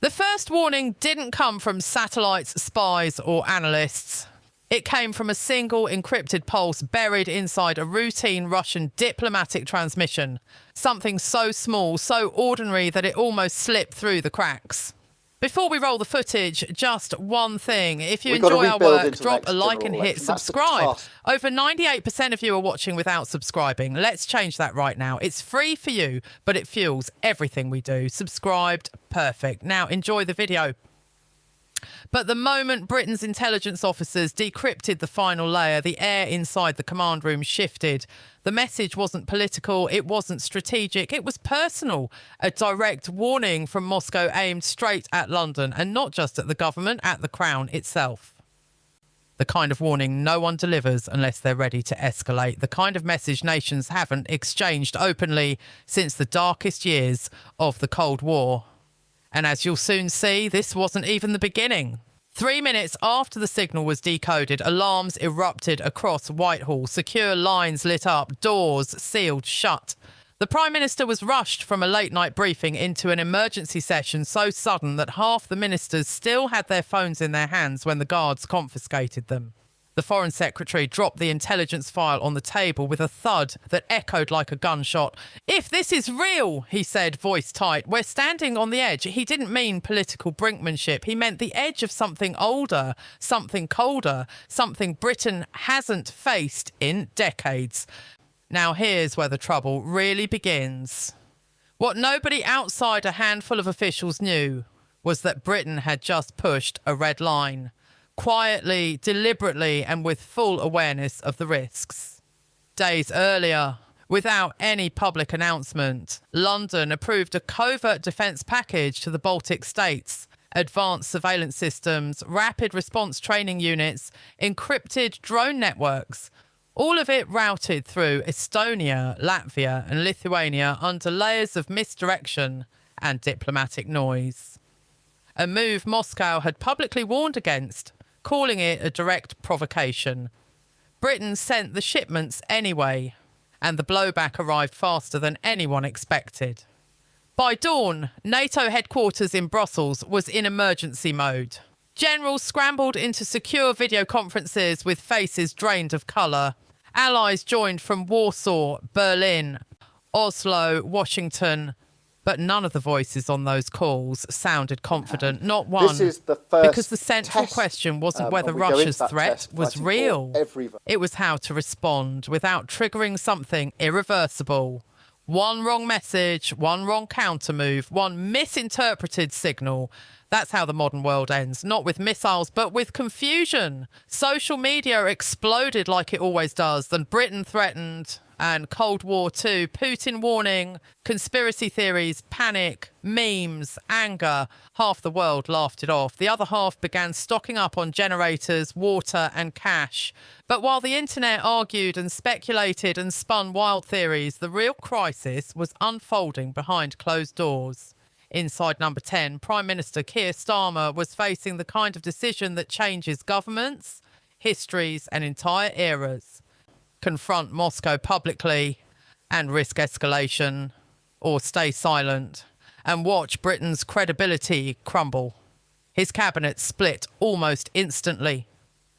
The first warning didn't come from satellites, spies or analysts. It came from a single encrypted pulse buried inside a routine Russian diplomatic transmission. Something so small, so ordinary that it almost slipped through the cracks. Before we roll the footage, just one thing. If you enjoy our work, drop a like and hit subscribe. Over 98% of you are watching without subscribing. Let's change that right now. It's free for you, but it fuels everything we do. Subscribed, perfect. Now enjoy the video. But the moment Britain's intelligence officers decrypted the final layer, the air inside the command room shifted. The message wasn't political, it wasn't strategic, it was personal. A direct warning from Moscow aimed straight at London, and not just at the government, at the Crown itself. The kind of warning no one delivers unless they're ready to escalate. The kind of message nations haven't exchanged openly since the darkest years of the Cold War. And as you'll soon see, this wasn't even the beginning. 3 minutes after the signal was decoded, alarms erupted across Whitehall. Secure lines lit up, doors sealed shut. The Prime Minister was rushed from a late-night briefing into an emergency session so sudden that half the ministers still had their phones in their hands when the guards confiscated them. The Foreign Secretary dropped the intelligence file on the table with a thud that echoed like a gunshot. "If this is real," he said, voice tight, "we're standing on the edge." He didn't mean political brinkmanship. He meant the edge of something older, something colder, something Britain hasn't faced in decades. Now here's where the trouble really begins. What nobody outside a handful of officials knew was that Britain had just pushed a red line. Quietly, deliberately, and with full awareness of the risks. Days earlier, without any public announcement, London approved a covert defence package to the Baltic states, advanced surveillance systems, rapid response training units, encrypted drone networks, all of it routed through Estonia, Latvia and Lithuania under layers of misdirection and diplomatic noise. A move Moscow had publicly warned against, calling it a direct provocation. Britain sent the shipments anyway, and the blowback arrived faster than anyone expected. By dawn, NATO headquarters in Brussels was in emergency mode. Generals scrambled into secure video conferences with faces drained of colour. Allies joined from Warsaw, Berlin, Oslo, Washington, but none of the voices on those calls sounded confident, not one. This is the first because the central question wasn't whether Russia's threat was real. It was how to respond without triggering something irreversible. One wrong message, one wrong counter-move, one misinterpreted signal. That's how the modern world ends, not with missiles, but with confusion. Social media exploded like it always does. Then Britain threatened, and Cold War II, Putin warning, conspiracy theories, panic, memes, anger. Half the world laughed it off. The other half began stocking up on generators, water and cash. But while the internet argued and speculated and spun wild theories, the real crisis was unfolding behind closed doors. Inside Number 10, Prime Minister Keir Starmer was facing the kind of decision that changes governments, histories and entire eras. Confront Moscow publicly and risk escalation, or stay silent and watch Britain's credibility crumble. His cabinet split almost instantly.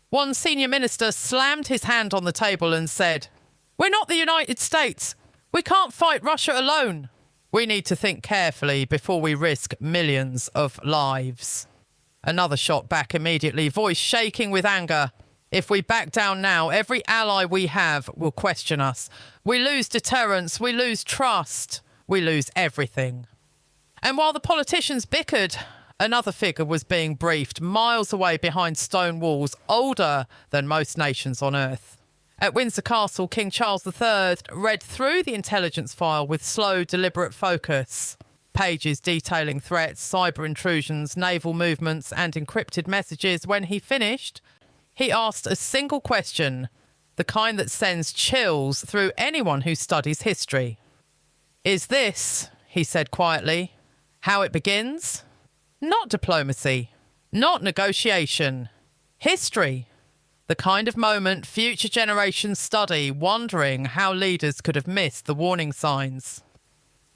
One senior minister slammed his hand on the table and said, "We're not the United States. We can't fight Russia alone. We need to think carefully before we risk millions of lives." Another shot back immediately, voice shaking with anger. "If we back down now, every ally we have will question us. We lose deterrence, we lose trust, we lose everything." And while the politicians bickered, another figure was being briefed miles away behind stone walls, older than most nations on earth. At Windsor Castle, King Charles III read through the intelligence file with slow, deliberate focus. Pages detailing threats, cyber intrusions, naval movements and encrypted messages. When he finished, he asked a single question, the kind that sends chills through anyone who studies history. "Is this," he said quietly, "how it begins? Not diplomacy, not negotiation. History. The kind of moment future generations study, wondering how leaders could have missed the warning signs."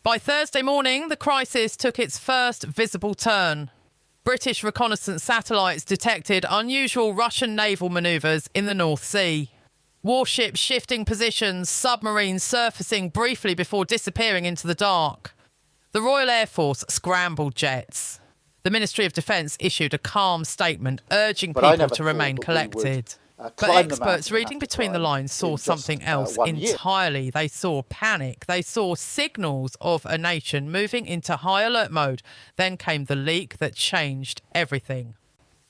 By Thursday morning, the crisis took its first visible turn. British reconnaissance satellites detected unusual Russian naval manoeuvres in the North Sea. Warships shifting positions, submarines surfacing briefly before disappearing into the dark. The Royal Air Force scrambled jets. The Ministry of Defence issued a calm statement urging people to remain collected. But experts reading between the lines saw something else entirely. They saw panic. They saw signals of a nation moving into high alert mode. Then came the leak that changed everything.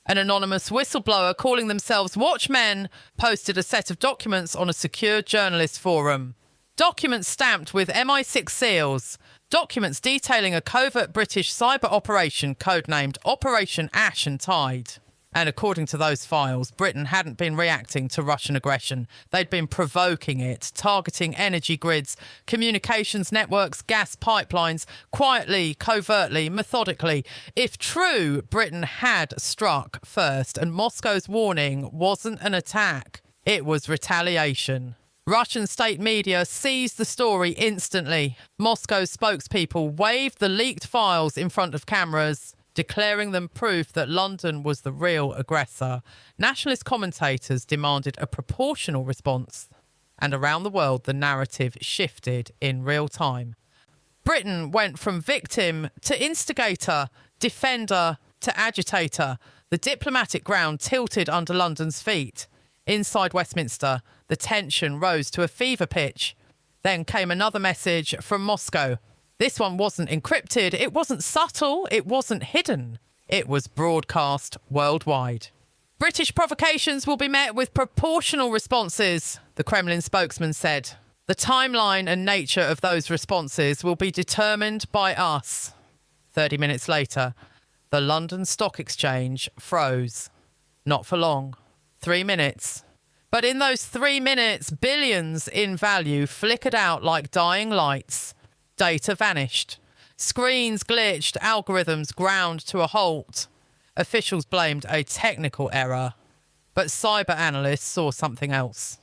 An anonymous whistleblower calling themselves Watchmen posted a set of documents on a secure journalist forum. Documents stamped with MI6 seals. Documents detailing a covert British cyber operation codenamed Operation Ash and Tide. And according to those files, Britain hadn't been reacting to Russian aggression. They'd been provoking it, targeting energy grids, communications networks, gas pipelines, quietly, covertly, methodically. If true, Britain had struck first, and Moscow's warning wasn't an attack, it was retaliation. Russian state media seized the story instantly. Moscow's spokespeople waved the leaked files in front of cameras, declaring them proof that London was the real aggressor. Nationalist commentators demanded a proportional response, and around the world the narrative shifted in real time. Britain went from victim to instigator, defender to agitator. The diplomatic ground tilted under London's feet. Inside Westminster, the tension rose to a fever pitch. Then came another message from Moscow. This one wasn't encrypted, it wasn't subtle, it wasn't hidden. It was broadcast worldwide. British provocations will be met with proportional responses, the Kremlin spokesman said. The timeline and nature of those responses will be determined by us. 30 minutes later, the London Stock Exchange froze. Not for long. 3 minutes. But in those 3 minutes, billions in value flickered out like dying lights. Data vanished. Screens glitched, algorithms ground to a halt. Officials blamed a technical error. But cyber analysts saw something else.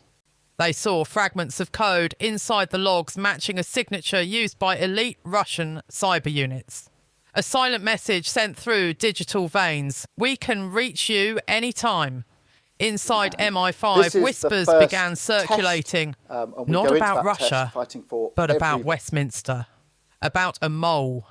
They saw fragments of code inside the logs matching a signature used by elite Russian cyber units. A silent message sent through digital veins. We can reach you anytime. Inside MI5, whispers began circulating, not about Russia, but about Westminster, about a mole.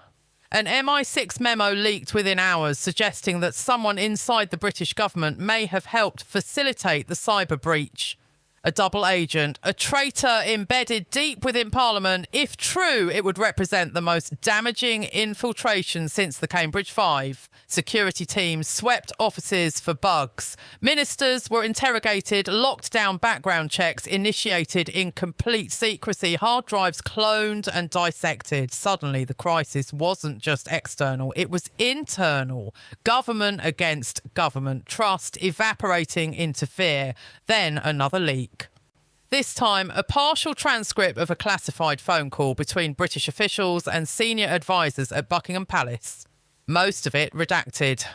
An MI6 memo leaked within hours suggesting that someone inside the British government may have helped facilitate the cyber breach. A double agent, a traitor embedded deep within Parliament. If true, it would represent the most damaging infiltration since the Cambridge Five. Security teams swept offices for bugs. Ministers were interrogated, locked down background checks initiated in complete secrecy, hard drives cloned and dissected. Suddenly, the crisis wasn't just external, it was internal. Government against government, trust evaporating into fear. Then another leak. This time, a partial transcript of a classified phone call between British officials and senior advisors at Buckingham Palace. Most of it redacted.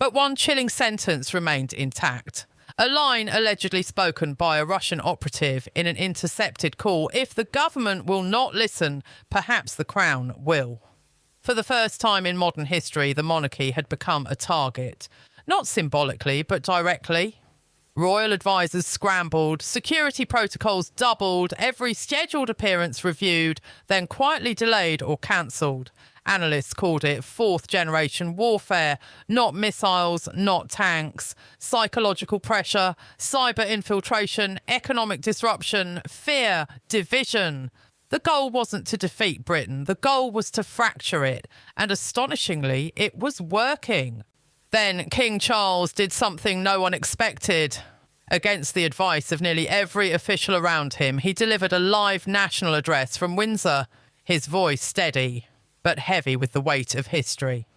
But one chilling sentence remained intact. A line allegedly spoken by a Russian operative in an intercepted call. If the government will not listen, perhaps the Crown will. For the first time in modern history, the monarchy had become a target. Not symbolically, but directly. Royal advisors scrambled, security protocols doubled, every scheduled appearance reviewed, then quietly delayed or cancelled. Analysts called it fourth-generation warfare, not missiles, not tanks, psychological pressure, cyber infiltration, economic disruption, fear, division. The goal wasn't to defeat Britain, the goal was to fracture it, and astonishingly, it was working. Then King Charles did something no one expected. Against the advice of nearly every official around him, he delivered a live national address from Windsor, his voice steady, but heavy with the weight of history.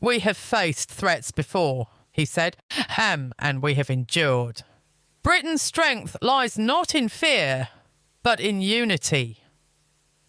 We have faced threats before, he said, and we have endured. Britain's strength lies not in fear, but in unity.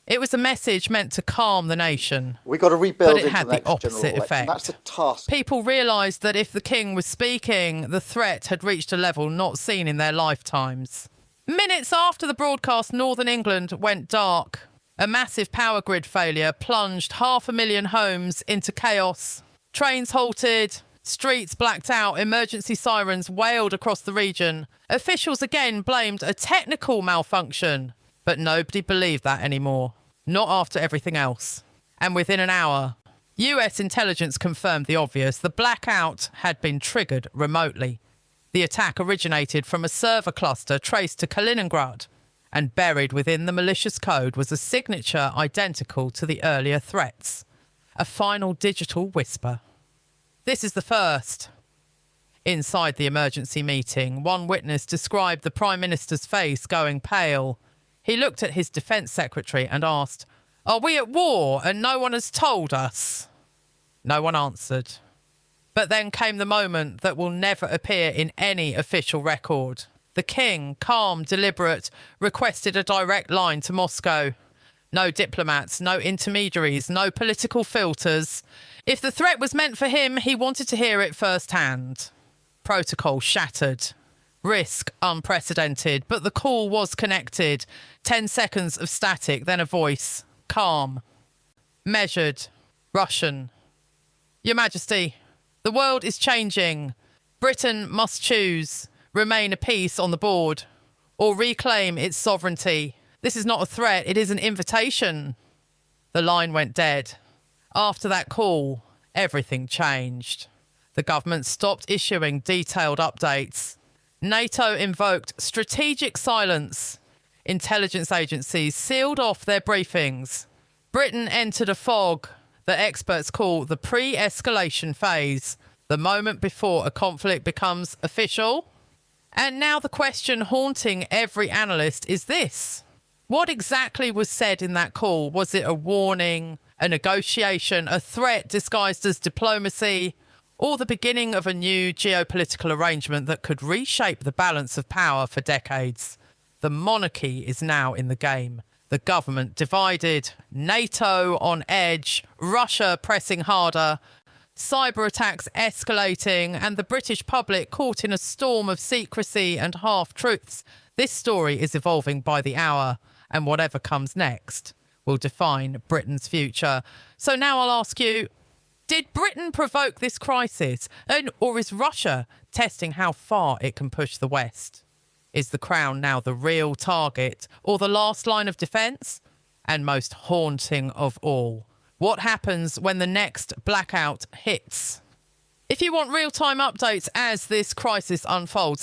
It was a message meant to calm the nation. We've got to rebuild, but it had the opposite effect. That's a task. People realised that if the king was speaking, the threat had reached a level not seen in their lifetimes. Minutes after the broadcast, Northern England went dark. A massive power grid failure plunged 500,000 homes into chaos. Trains halted, streets blacked out, emergency sirens wailed across the region. Officials again blamed a technical malfunction, but nobody believed that anymore. Not after everything else. And within an hour, US intelligence confirmed the obvious. The blackout had been triggered remotely. The attack originated from a server cluster traced to Kaliningrad, and buried within the malicious code was a signature identical to the earlier threats. A final digital whisper. This is the first. Inside the emergency meeting, one witness described the Prime Minister's face going pale. He looked at his defence secretary and asked, "Are we at war and no one has told us?" No one answered. But then came the moment that will never appear in any official record. The king, calm, deliberate, requested a direct line to Moscow. No diplomats, no intermediaries, no political filters. If the threat was meant for him, he wanted to hear it firsthand. Protocol shattered. Risk unprecedented, but the call was connected. 10 seconds of static, then a voice. Calm. Measured. Russian. Your Majesty, the world is changing. Britain must choose. Remain a piece on the board. Or reclaim its sovereignty. This is not a threat, it is an invitation. The line went dead. After that call, everything changed. The government stopped issuing detailed updates. NATO invoked strategic silence. Intelligence agencies sealed off their briefings. Britain entered a fog that experts call the pre-escalation phase, the moment before a conflict becomes official. And now the question haunting every analyst is this. What exactly was said in that call? Was it a warning, a negotiation, a threat disguised as diplomacy, or the beginning of a new geopolitical arrangement that could reshape the balance of power for decades? The monarchy is now in the game. The government divided, NATO on edge, Russia pressing harder, cyber attacks escalating, and the British public caught in a storm of secrecy and half-truths. This story is evolving by the hour, and whatever comes next will define Britain's future. So now I'll ask you, did Britain provoke this crisis? Or is Russia testing how far it can push the West? Is the crown now the real target or the last line of defence? And most haunting of all, what happens when the next blackout hits? If you want real-time updates as this crisis unfolds,